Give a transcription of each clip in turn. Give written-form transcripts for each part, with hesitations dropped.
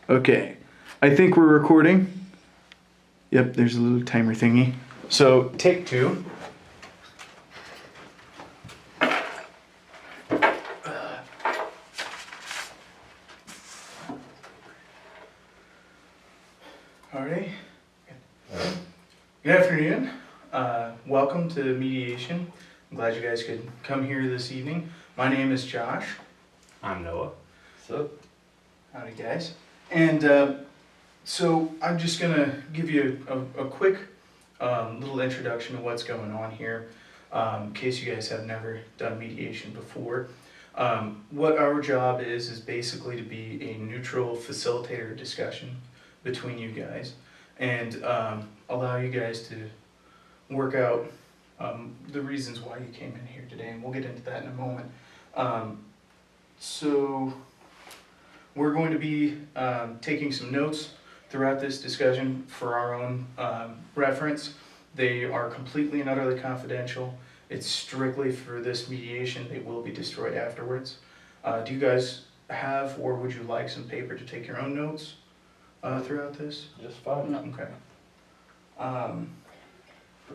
Okay, I think we're recording. Yep, there's a little timer thingy. So, take two. Alrighty. Good afternoon. Welcome to Mediation. I'm glad you guys could come here this evening. My name is Josh. I'm Noah. What's up? Howdy, guys. And so I'm just gonna give you a quick little introduction to what's going on here, in case you guys have never done mediation before. What our job is basically to be a neutral facilitator discussion between you guys, and allow you guys to work out the reasons why you came in here today, and we'll get into that in a moment. So we're going to be taking some notes throughout this discussion for our own reference. They are completely and utterly confidential. It's strictly for this mediation. They will be destroyed afterwards. Do you guys have, or would you like some paper to take your own notes throughout this? Just fine. Okay.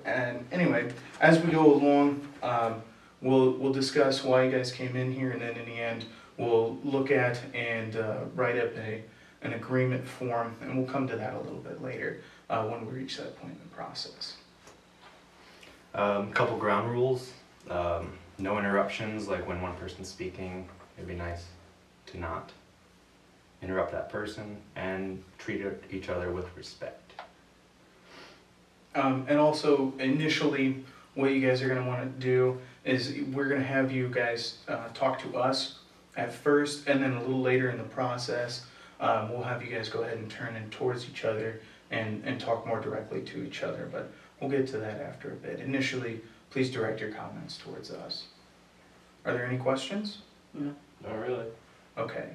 And anyway, as we go along, we'll discuss why you guys came in here, and then in the end, we'll look at and write up an agreement form, and we'll come to that a little bit later when we reach that point in the process. Couple ground rules. No interruptions, like when one person's speaking, it'd be nice to not interrupt that person, and treat each other with respect. And also, initially, what you guys are going to want to do is we're going to have you guys talk to us at first, and then a little later in the process, we'll have you guys go ahead and turn in towards each other and talk more directly to each other, but we'll get to that after a bit. Initially, please direct your comments towards us. Are there any questions? No. Not really. Okay.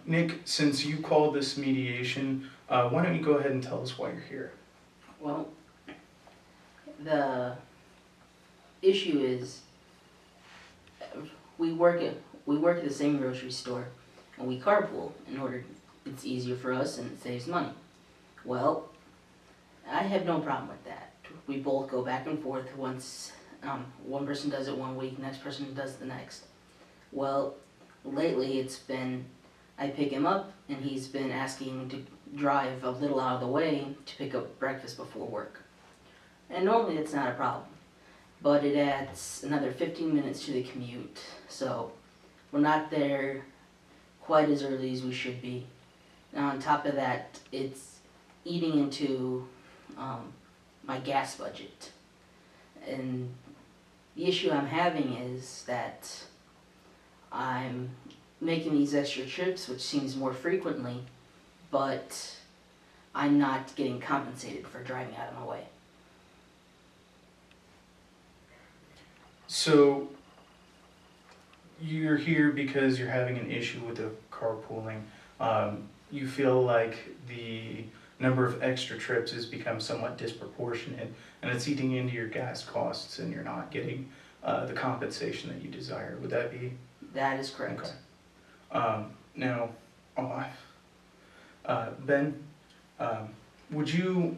Nick, since you called this mediation, why don't you go ahead and tell us why you're here? Well, the issue is we work at the same grocery store, and we carpool in order it's easier for us and it saves money. Well, I have no problem with that. We both go back and forth. Once one person does it one week, next person does the next. Well, lately it's been I pick him up and he's been asking to drive a little out of the way to pick up breakfast before work. And normally it's not a problem, but it adds another 15 minutes to the commute, so we're not there quite as early as we should be. Now on top of that, it's eating into my gas budget. And the issue I'm having is that I'm making these extra trips, which seems more frequently, but I'm not getting compensated for driving out of my way. So, you're here because you're having an issue with the carpooling. You feel like the number of extra trips has become somewhat disproportionate, and it's eating into your gas costs, and you're not getting the compensation that you desire. Would that be? That is correct. Okay. Now, Ben, would you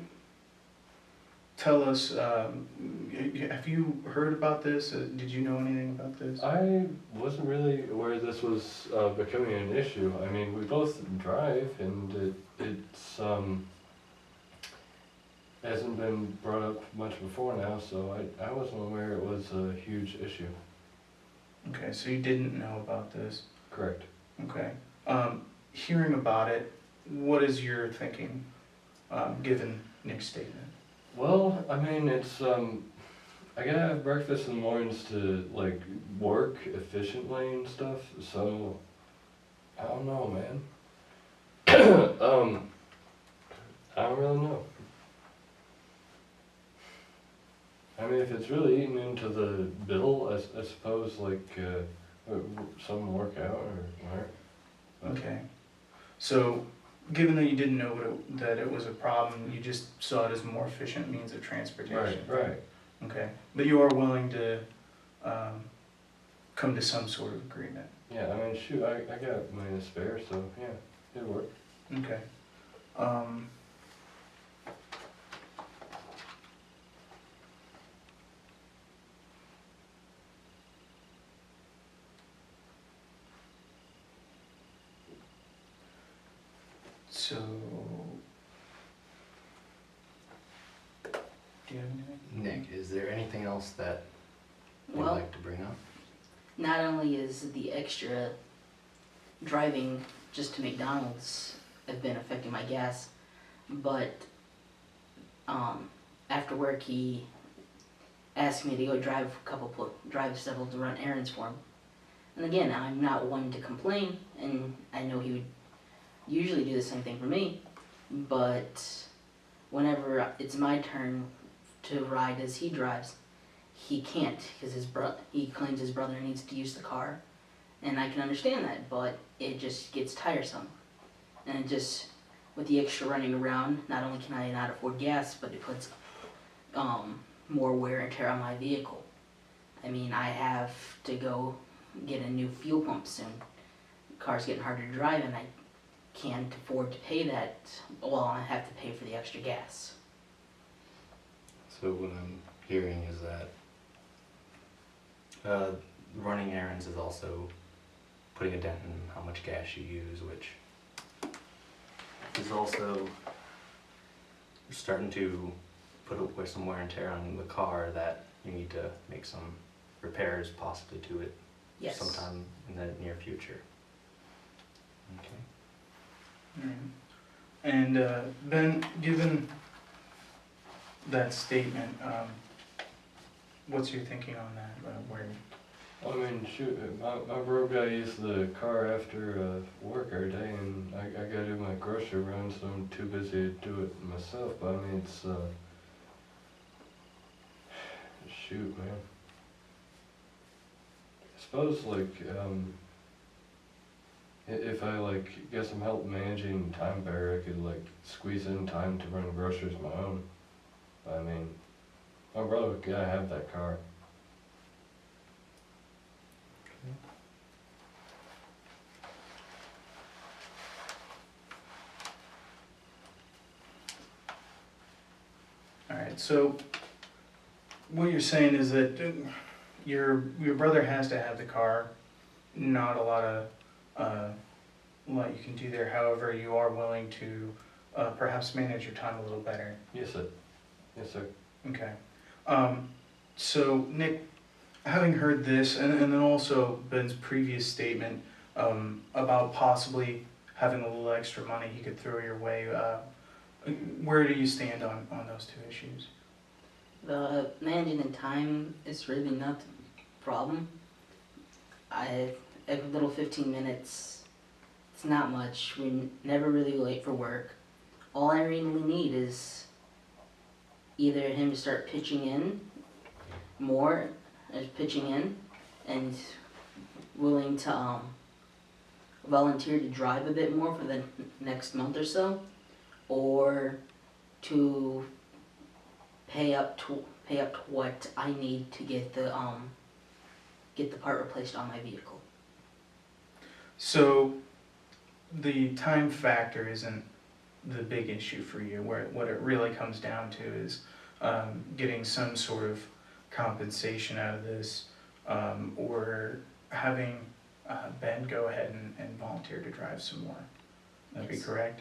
tell us, have you heard about this? Did you know anything about this? I wasn't really aware this was becoming an issue. I mean, we both drive, and it's hasn't been brought up much before now, so I wasn't aware it was a huge issue. Okay, so you didn't know about this? Correct. Okay. Hearing about it, what is your thinking, given Nick's statement? Well, I mean, it's I gotta have breakfast in the mornings to like work efficiently and stuff. So I don't know, man. I don't really know. I mean, if it's really eating into the bill, I suppose like some workout or whatever. Okay. So, given that you didn't know that it was a problem, you just saw it as a more efficient means of transportation. Right. Okay. But you are willing to come to some sort of agreement. Yeah, I mean, shoot, I got money to spare, so yeah, it'd work. Okay. Um, so, do you have anything? Nick, is there anything else that you'd Well, like to bring up? not only is the extra driving just to McDonald's have been affecting my gas, but after work he asked me to go drive several to run errands for him. And again, I'm not one to complain, and I know he would usually do the same thing for me, but whenever it's my turn to ride as he drives, he can't because he claims his brother needs to use the car, and I can understand that, but it just gets tiresome. And it just, with the extra running around, not only can I not afford gas, but it puts more wear and tear on my vehicle. I mean, I have to go get a new fuel pump soon. The car's getting harder to drive, and I can't afford to pay that. Well, I have to pay for the extra gas. So what I'm hearing is that running errands is also putting a dent in how much gas you use, which is also starting to put away some wear and tear on the car that you need to make some repairs possibly to it Yes. sometime in the near future. Okay. Alright. And Ben, given that statement, what's your thinking on that? Where? I mean, shoot, my bro guy used the car after work every day, and I gotta do my grocery run, so I'm too busy to do it myself. But I mean, it's shoot, man. I suppose like if I like get some help managing time better, I could like squeeze in time to run groceries of my own. But I mean, my brother gotta have that car. Alright, so what you're saying is that your brother has to have the car, not a lot you can do there. However, you are willing to perhaps manage your time a little better. Yes, sir. Yes, sir. Okay. So Nick, having heard this, and then also Ben's previous statement about possibly having a little extra money he could throw your way, where do you stand on those two issues? The managing the time is really not the problem. Every little 15 minutes, it's not much. We're never really late for work. All I really need is either him to start pitching in more, and willing to volunteer to drive a bit more for the next month or so, or to pay up to what I need to get the part replaced on my vehicle. So the time factor isn't the big issue for you. What it really comes down to is getting some sort of compensation out of this, or having Ben go ahead and volunteer to drive some more. That'd be Yes. correct?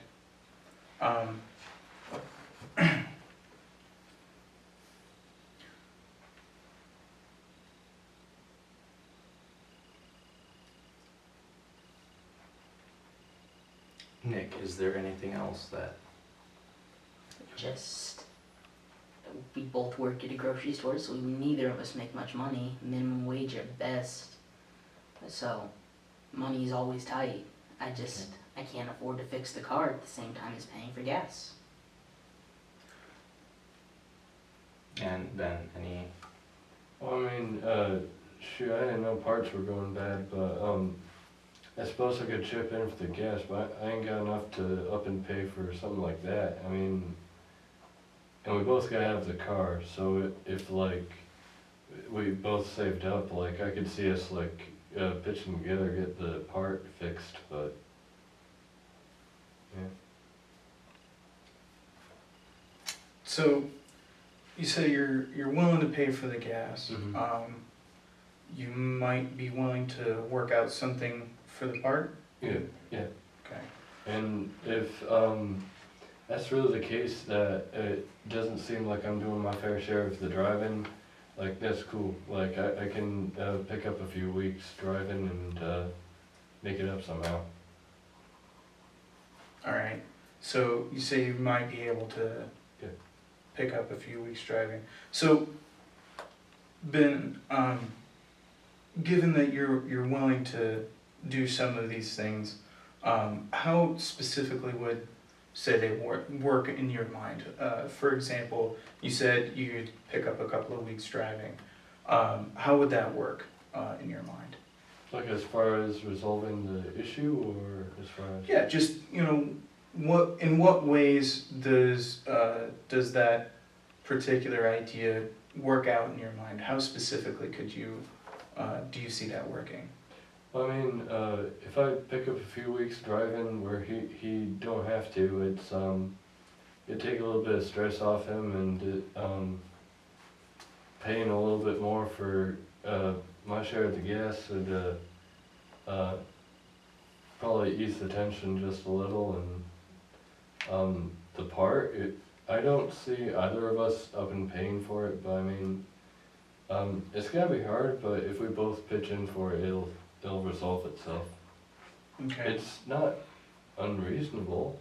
Nick, is there anything else that Just, we both work at a grocery store, so neither of us make much money, minimum wage at best. So, money's always tight. I can't afford to fix the car at the same time as paying for gas. and Ben, any Well, I mean, shoot, I didn't know parts were going bad, but I suppose I could chip in for the gas, but I ain't got enough to up and pay for something like that. I mean, and we both gotta have the car, so if like we both saved up, like I could see us like pitching together, get the part fixed, but yeah. So, you say you're willing to pay for the gas. Mhm. You might be willing to work out something for the part? Yeah, yeah. Okay. And if that's really the case, that it doesn't seem like I'm doing my fair share of the driving, like that's cool. Like I can pick up a few weeks driving and make it up somehow. Alright, so you say you might be able to Yeah. pick up a few weeks driving. So, Ben, given that you're willing to do some of these things, how specifically would, say, they work in your mind? For example, you said you'd pick up a couple of weeks driving. How would that work in your mind? Like as far as resolving the issue, or as far as Yeah, just, in what ways does that particular idea work out in your mind? How specifically do you see that working? I mean, if I pick up a few weeks driving where he don't have to, it'd take a little bit of stress off him, and paying a little bit more for my share of the gas would probably ease the tension just a little. And the part, I don't see either of us up and paying for it, but I mean, it's gonna be hard, but if we both pitch in for it, it'll resolve itself. Okay, It's not unreasonable,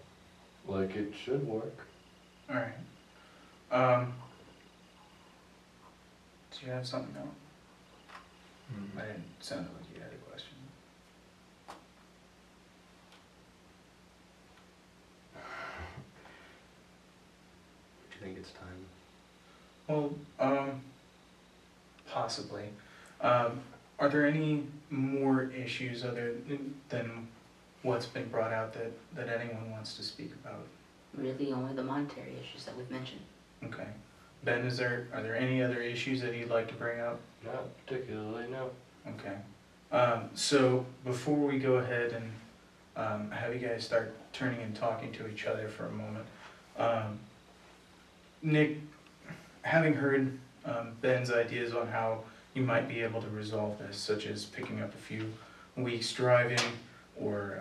like it should work. alright. Do you have something else? I didn't sound like you had a question. Do you think it's time? Well, possibly. Are there any more issues other than what's been brought out that anyone wants to speak about? Really, only the monetary issues that we've mentioned. Okay. Ben, are there any other issues that you'd like to bring up? Not particularly, no. Okay. So before we go ahead and have you guys start turning and talking to each other for a moment, Nick, having heard Ben's ideas on how you might be able to resolve this, such as picking up a few weeks driving, or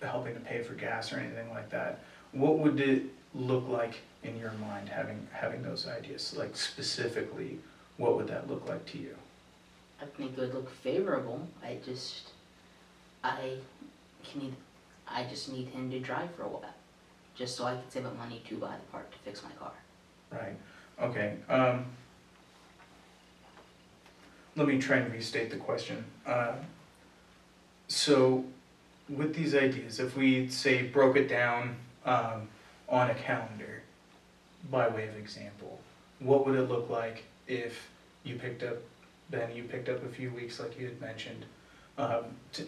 helping to pay for gas or anything like that, what would it look like in your mind, having those ideas? Like specifically, what would that look like to you? I think it would look favorable. I just need him to drive for a while, just so I can save up money to buy the part to fix my car. Right, okay. Let me try and restate the question. So, with these ideas, if we, say, broke it down on a calendar, by way of example, what would it look like if you picked up a few weeks like you had mentioned?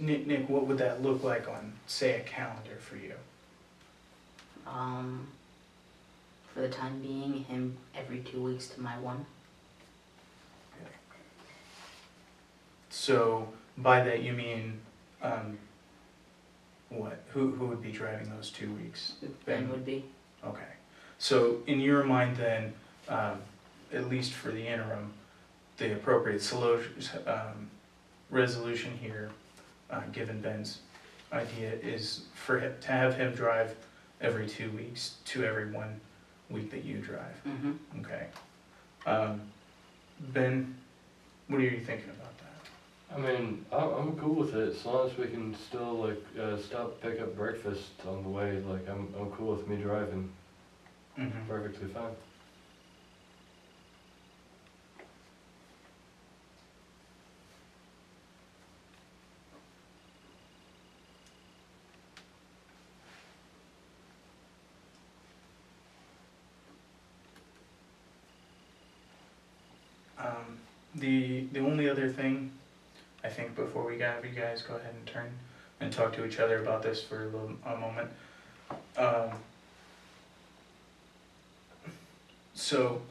Nick, what would that look like on, say, a calendar for you? For the time being, him every 2 weeks to my one. So, by that you mean, what? Who would be driving those 2 weeks? Ben would be. Okay. So, in your mind then, at least for the interim, the appropriate resolution here, given Ben's idea, is for him to have him drive every 2 weeks to every 1 week that you drive. Mm-hmm. Okay. Ben, what are you thinking about that? I mean, I'm cool with it as long as we can still stop, pick up breakfast on the way. Like I'm cool with me driving. Mm-hmm. Perfectly fine. The only other thing, I think, before we have you guys go ahead and turn and talk to each other about this for a moment. So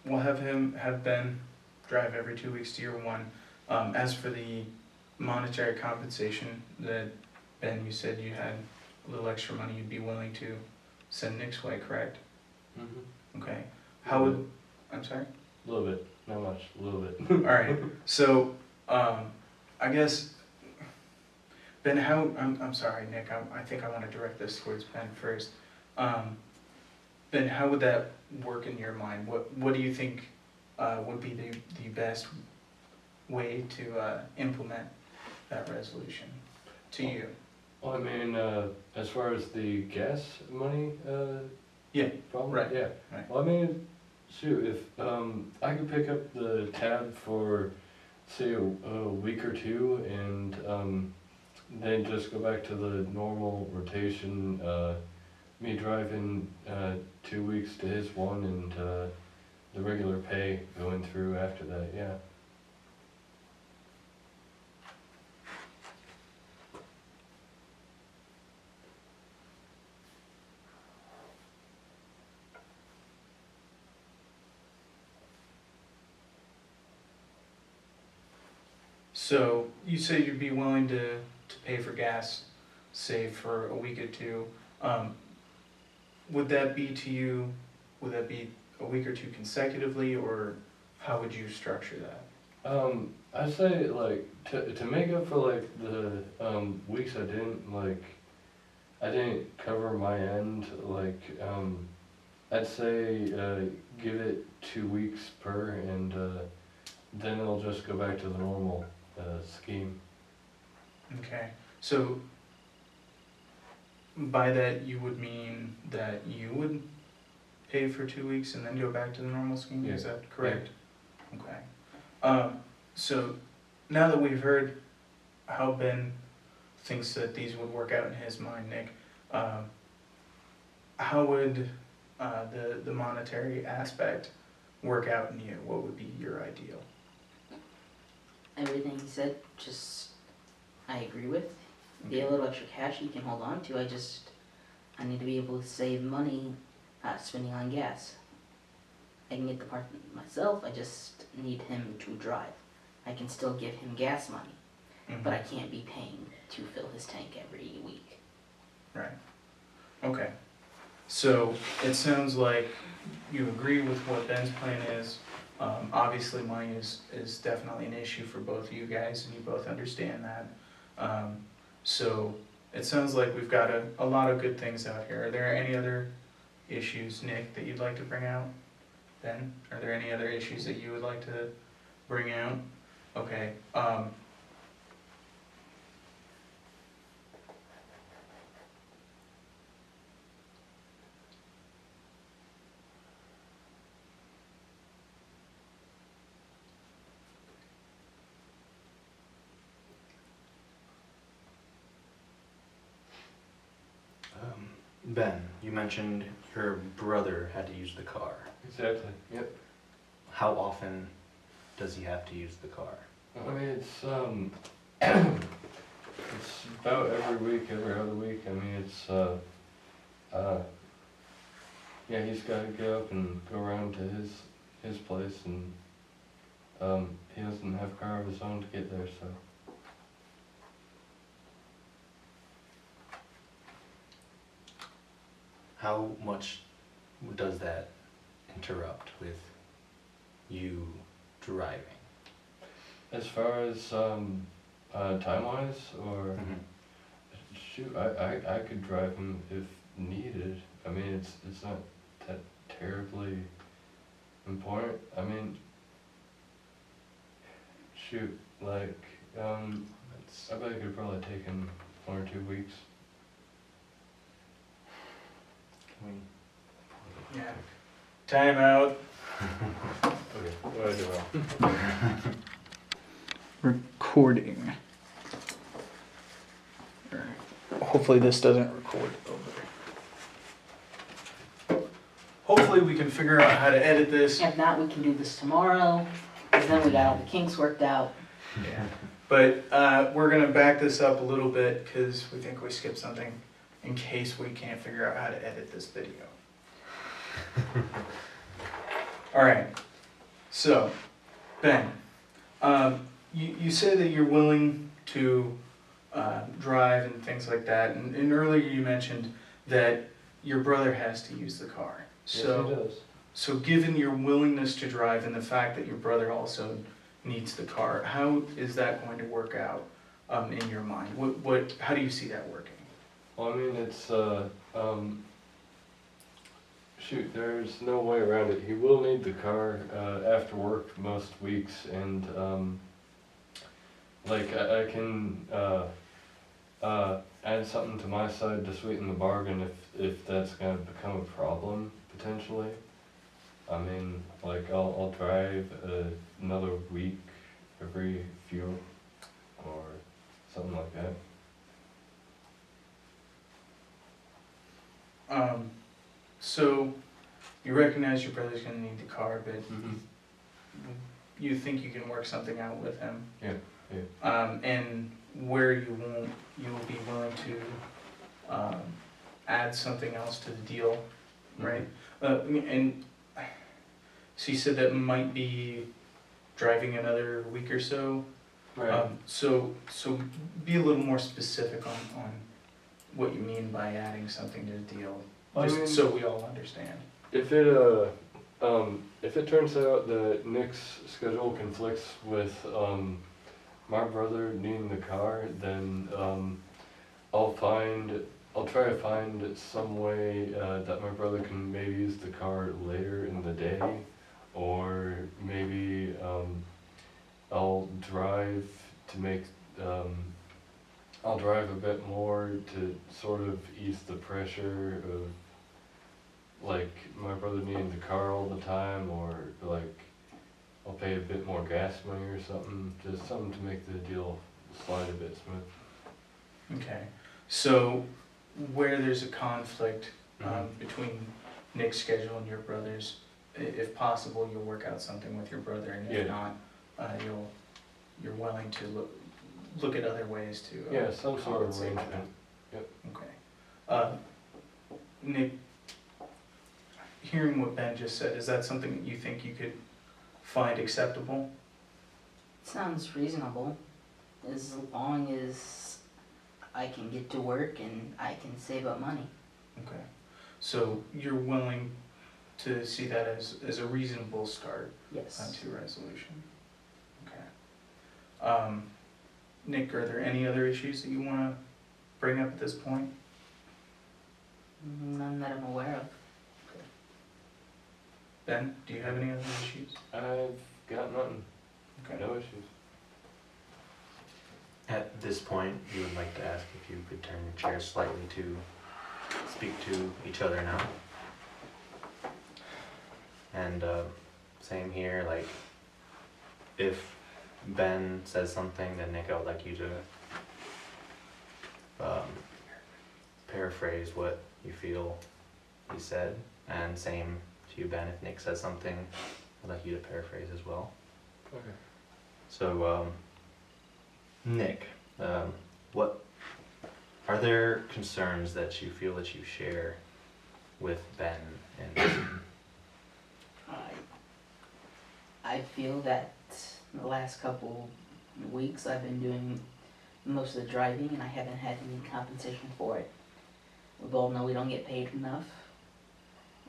we'll have Ben drive every 2 weeks to your one. As for the monetary compensation that, Ben, you said you had a little extra money you'd be willing to send Nick's way, correct? Mm-hmm. Okay. How would, I'm sorry? A little bit, not much, a little bit. Alright, so, I guess, Ben, I'm sorry, Nick, I think I wanna direct this towards Ben first. Ben, how would that work in your mind? What do you think, would be the best way to, implement that resolution to you? Well, I mean, as far as the gas money, Yeah, problem? right, Yeah. right. Well, I mean, shoot, if, I could pick up the tab for, say, a week or two and, then just go back to the normal rotation, me driving, 2 weeks to his one and, the regular pay going through after that, yeah. So, you say you'd be willing to pay for gas, say, for a week or two. Would that be to you, would that be a week or two consecutively, or how would you structure that? I'd say like to make up for like the weeks I didn't cover my end, like I'd say give it 2 weeks per and then it'll just go back to the normal scheme. Okay, so by that you would mean that you would pay for 2 weeks and then go back to the normal scheme, is that correct? Okay. So now that we've heard how Ben thinks that these would work out in his mind, Nick, how would the monetary aspect work out in you? What would be your ideal? Everything he said, just, I agree with. Be a little extra cash he can hold on to, I need to be able to save money spending on gas. I can get the part myself, I just need him to drive. I can still give him gas money, Mhm. but I can't be paying to fill his tank every week. Right. Okay. So it sounds like you agree with what Ben's plan is. Obviously, money is definitely an issue for both of you guys, and you both understand that. So it sounds like we've got a lot of good things out here. Are there any other issues, Nick, that you'd like to bring out? Ben, are there any other issues that you would like to bring out? Okay. Ben, you mentioned your brother had to use the car. Exactly, yep. How often does he have to use the car? I mean, it's it's about every week, every other week. I mean, it's yeah, he's got to get up and go around to his place, and he doesn't have a car of his own to get there, so. How much does that interrupt with you driving? As far as time-wise, or shoot, I could drive him if needed. I mean, it's not that terribly important. I mean, shoot, like I bet I could probably take him 1 or 2 weeks. Can we? Yeah. Time out. Okay, what do I do now? Recording. Hopefully this doesn't record over. Hopefully we can figure out how to edit this. If not, we can do this tomorrow, because then we got all the kinks worked out. Yeah. But we're gonna back this up a little bit because we think we skipped something in case we can't figure out how to edit this video. All right. So, Ben, you say that you're willing to drive and things like that, and earlier you mentioned that your brother has to use the car. So, Yes, he does. so given your willingness to drive and the fact that your brother also needs the car, how is that going to work out in your mind? How do you see that working? Well, I mean, it's, shoot, there's no way around it. He will need the car, after work most weeks, and, like, I can, add something to my side to sweeten the bargain if that's gonna become a problem, potentially. I mean, like, I'll drive another week every few, or something like that. So you recognize your brother's gonna need the car, but Mm-hmm. you think you can work something out with him? Yeah. And where you will be willing to add something else to the deal, right? And so you said that might be driving another week or so. Right. So be a little more specific on what you mean by adding something to the deal, I just mean, so we all understand. if it turns out that Nick's schedule conflicts with my brother needing the car, then I'll try to find some way that my brother can maybe use the car later in the day, or maybe I'll drive to make I'll drive a bit more to sort of ease the pressure of, like, my brother needing the car all the time, or like I'll pay a bit more gas money or something, just something to make the deal slide a bit smooth. Okay, so where there's a conflict between Nick's schedule and your brother's, if possible, you'll work out something with your brother, and if not, you're willing to look at other ways to Yeah, some sort of compensate for arrangement. that. Okay. Nick, hearing what Ben just said, is that something that you think you could find acceptable? Sounds reasonable, as long as I can get to work and I can save up money. Okay. So you're willing to see that as a reasonable start Yes. to resolution? Okay. Nick, are there any other issues that you want to bring up at this point? None that I'm aware of. Ben, do you have any other issues? I've got nothing, Okay. no issues. At this point, you would like to ask if you could turn your chair slightly to speak to each other now. And same here, like, if Ben says something, then Nick, I would like you to paraphrase what you feel he said, and same to you, Ben, if Nick says something, I'd like you to paraphrase as well. Okay. So, Nick, what are there concerns that you feel that you share with Ben and I feel that the last couple weeks I've been doing most of the driving and I haven't had any compensation for it. We both know we don't get paid enough,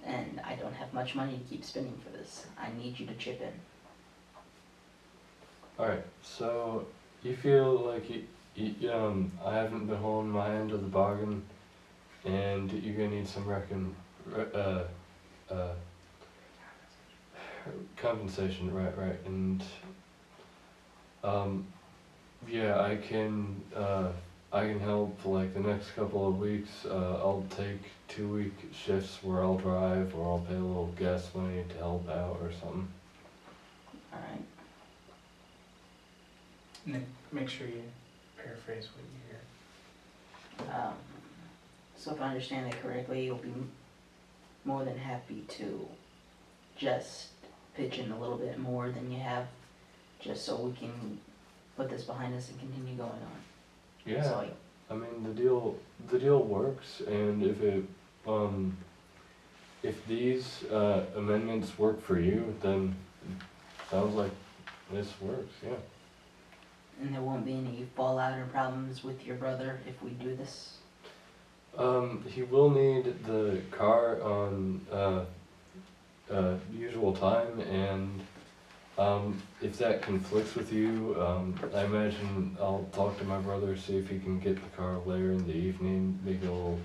and I don't have much money to keep spending for this. I need you to chip in. Alright, so you feel like I haven't been holding my end of the bargain, and you're gonna need some compensation, right, and yeah, I can help. Like the next couple of weeks, I'll take 2-week shifts where I'll drive, or I'll pay a little gas money to help out or something. Alright? Nick, make sure you paraphrase what you hear. So if I understand that correctly, you'll be more than happy to just pitch in a little bit more than you have, just so we can put this behind us and continue going on. Yeah. So, I mean, the deal works, and if these amendments work for you, then it sounds like this works, yeah. and there won't be any fallout or problems with your brother if we do this? He will need the car on, usual time, and, if that conflicts with you, I imagine I'll talk to my brother, see if he can get the car later in the evening, make it a little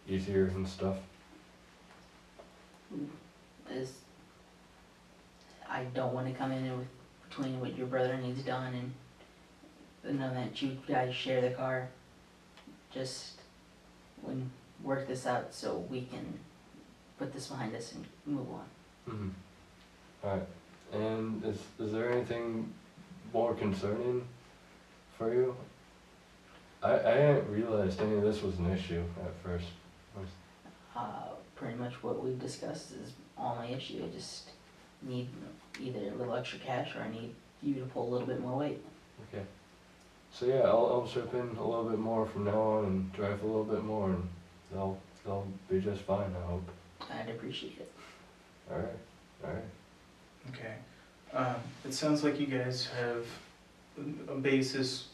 easier and stuff. Is, I don't wanna come in with, between what your brother needs done and know that you guys share the car. Just when, work this out so we can put this behind us and move on. Alright, and is there anything more concerning for you? I hadn't realized any of this was an issue at first. Pretty much what we've discussed is all my issue. I just need either a little extra cash or I need you to pull a little bit more weight. Okay. So yeah, I'll chip in a little bit more from now on and drive a little bit more, and they'll be just fine, I hope. I'd appreciate it. Alright. Okay. It sounds like you guys have a basis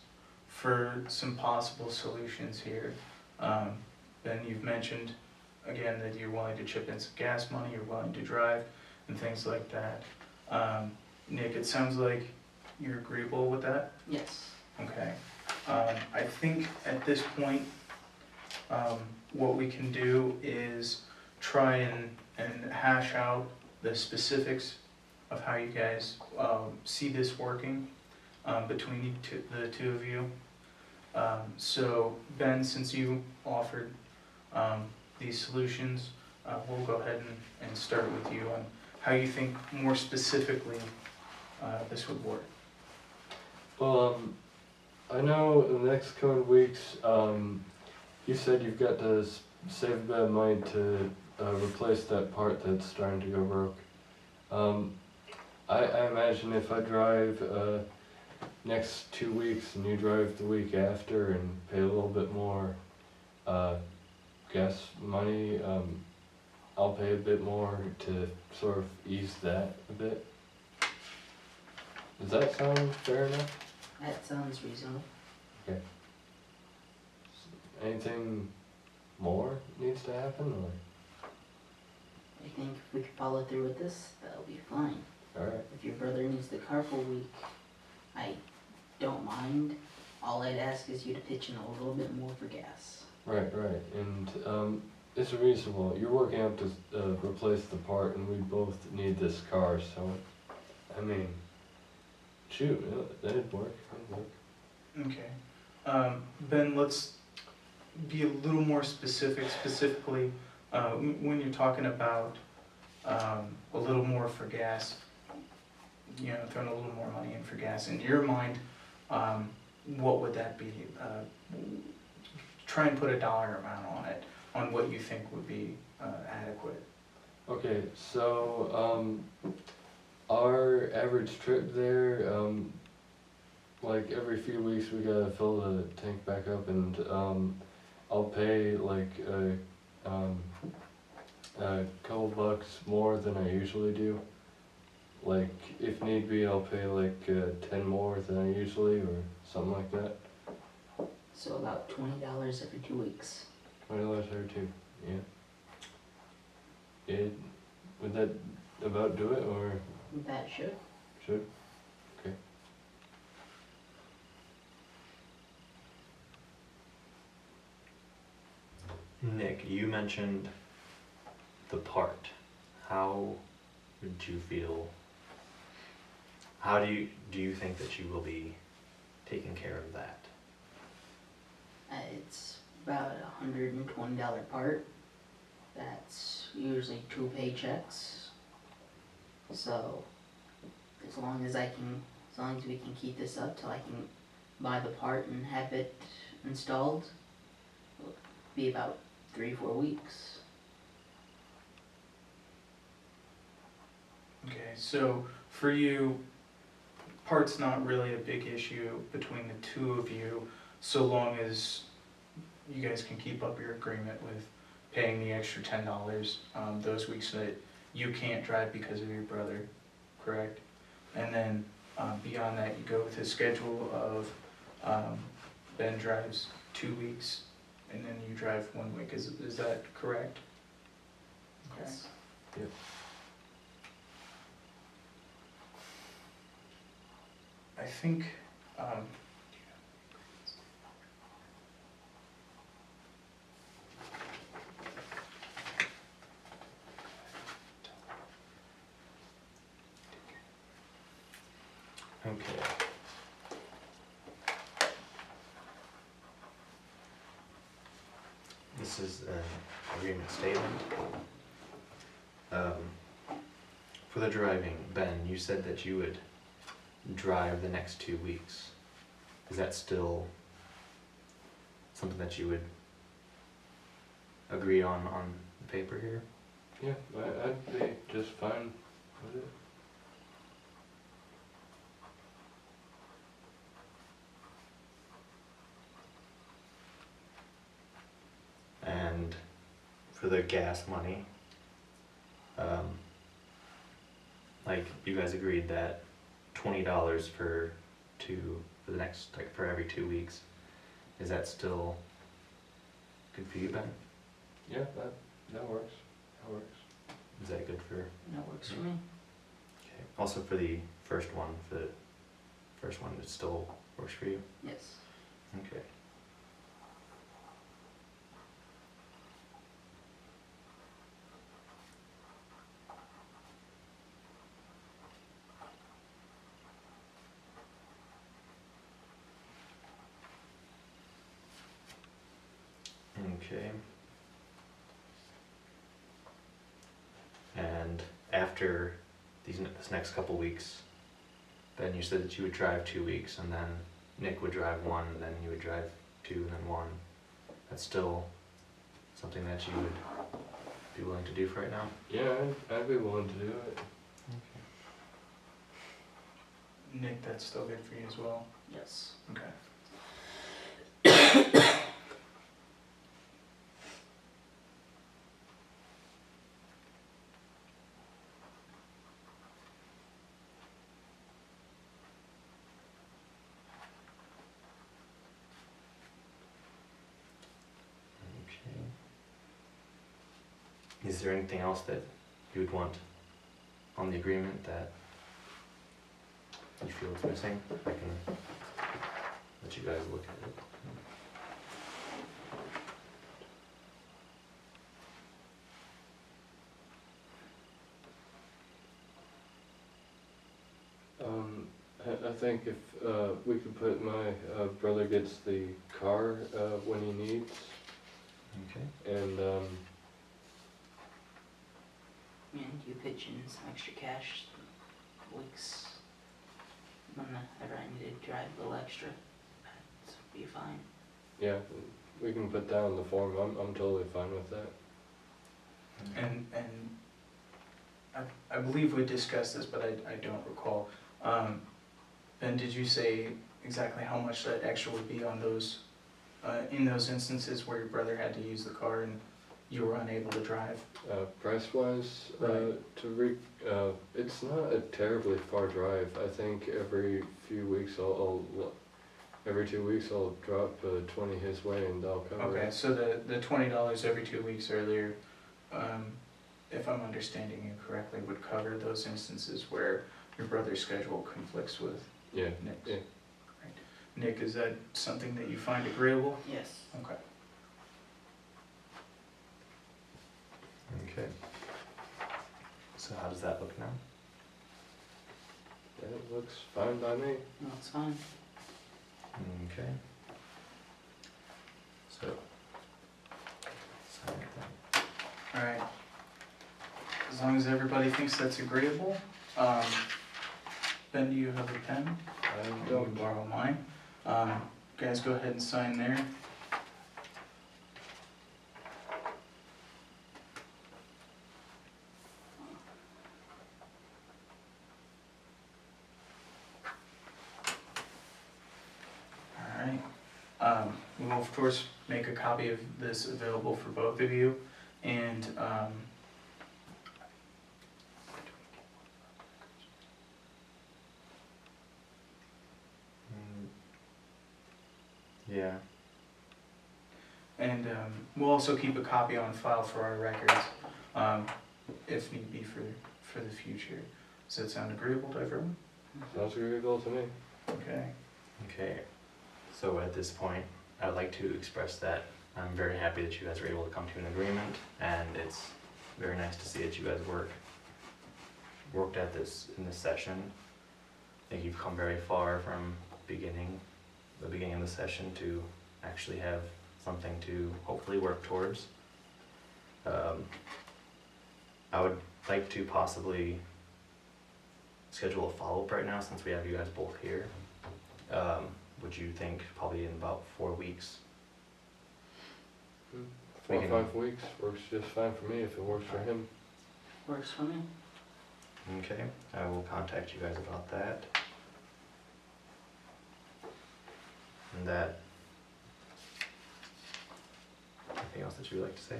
for some possible solutions here. Ben, you've mentioned, again, that you're willing to chip in some gas money, you're willing to drive, and things like that. Nick, it sounds like you're agreeable with that? Yes. Okay. I think at this point, what we can do is try and hash out the specifics of how you guys see this working between the two of you. So Ben, since you offered these solutions, we'll go ahead and start with you on how you think more specifically this would work. Well, I know in the next coming weeks, you said you've got to save a bit of money to replace that part that's starting to go broke. I imagine if I drive next 2 weeks and you drive the week after and pay a little bit more gas money, I'll pay a bit more to sort of ease that a bit. Does that sound fair enough? That sounds reasonable. Okay. Anything more needs to happen, or? I think if we could follow through with this, that'll be fine. Alright. If your brother needs the carpool week, I don't mind. All I'd ask is you to pitch in a little bit more for gas. Right, and it's reasonable. You're working out to replace the part, and we both need this car, so, I mean, shoot, that'd work. Okay. Ben, let's be a little more specific, specifically when you're talking about a little more for gas, you know, throwing a little more money in for gas. In your mind, what would that be? Try and put a dollar amount on it, on what you think would be adequate. Okay, so our average trip there, like every few weeks we gotta fill the tank back up, and I'll pay like a couple bucks more than I usually do. Like if need be, I'll pay like 10 more than I usually, or something like that. So about $20 every 2 weeks. $20 every 2, yeah. Would that about do it, or That should. should? Okay. Nick, you mentioned the part. How would you feel? How do you think that you will be taking care of that? It's about $120 part. That's usually 2 paychecks. So as long as we can keep this up till I can buy the part and have it installed, it'll be about 3-4 weeks. Okay, so for you, part's not really a big issue between the two of you, so long as you guys can keep up your agreement with paying the extra $10 those weeks that you can't drive because of your brother, correct? And then beyond that, you go with his schedule of Ben drives 2 weeks and then you drive 1 week, is that correct? Okay. Yes. I think, Okay. This is an agreement statement. For the driving, Ben, you said that you would drive the next 2 weeks. Is that still something that you would agree on the paper here? Yeah, I'd be just fine with it. And for the gas money, like you guys agreed that $20 for the next, like for every 2 weeks. Is that still good for you, Ben? Yeah, that works. That works. Is that good for? That works for me. Okay. Also for the first one, it still works for you? Yes. Okay. Okay. And after this next couple weeks, Ben, you said that you would drive 2 weeks, and then Nick would drive 1, and then you would drive 2, and then 1. That's still something that you would be willing to do for right now? Yeah, I'd be willing to do it. Nick, that's still good for you as well? Yes. Okay. Okay. Is there anything else that you would want on the agreement that you feel is missing? I can let you guys look at it. I think if we could put my brother gets the car when he needs, Okay. and And you pitch in some extra cash weeks whenever I need to drive a little extra. That'd be fine. yeah, we can put that on the form. I'm totally fine with that. And I believe we discussed this, but I don't recall. Ben, did you say exactly how much that extra would be on those, in those instances where your brother had to use the car and you were unable to drive? Price-wise, Right. it's not a terribly far drive. I think every few weeks every 2 weeks I'll drop 20 his way and I'll cover Okay, it. so the $20 every 2 weeks earlier, if I'm understanding you correctly, would cover those instances where your brother's schedule conflicts with Yeah, Nick's? yeah. Right. Nick, is that something that you find agreeable? Yes. Okay. Okay. So how does that look now? That looks fine by me. No, it's fine. Okay. So, sign that. All right. As long as everybody thinks that's agreeable, Ben, do you have a pen? I I'll don't. borrow mine. Guys, go ahead and sign there. All right. We will of course make a copy of this available for both of you, and Yeah. And we'll also keep a copy on file for our records, if need be for the future. Does that sound agreeable to everyone? Sounds agreeable to me. Okay. Okay, so at this point, I'd like to express that I'm very happy that you guys were able to come to an agreement, and it's very nice to see that you guys worked at this in this session. I think you've come very far from the beginning of the session to actually have something to hopefully work towards. I would like to possibly schedule a follow-up right now since we have you guys both here. Would you think probably in about 4 weeks? 4 or 5 weeks works just fine for me if it works for him. Works for me. Okay, I will contact you guys about that. And that, anything else that you would like to say?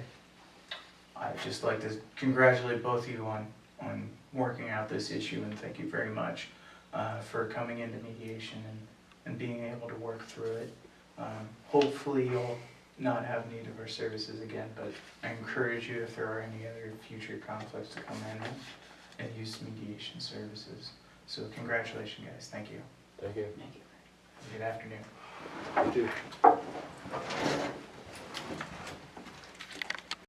I'd just like to congratulate both of you on working out this issue, and thank you very much for coming into mediation and being able to work through it. Hopefully you'll not have need of our services again, but I encourage you, if there are any other future conflicts, to come in and use mediation services. So congratulations, guys. Thank you. Thank you. Thank you. Good afternoon. You too.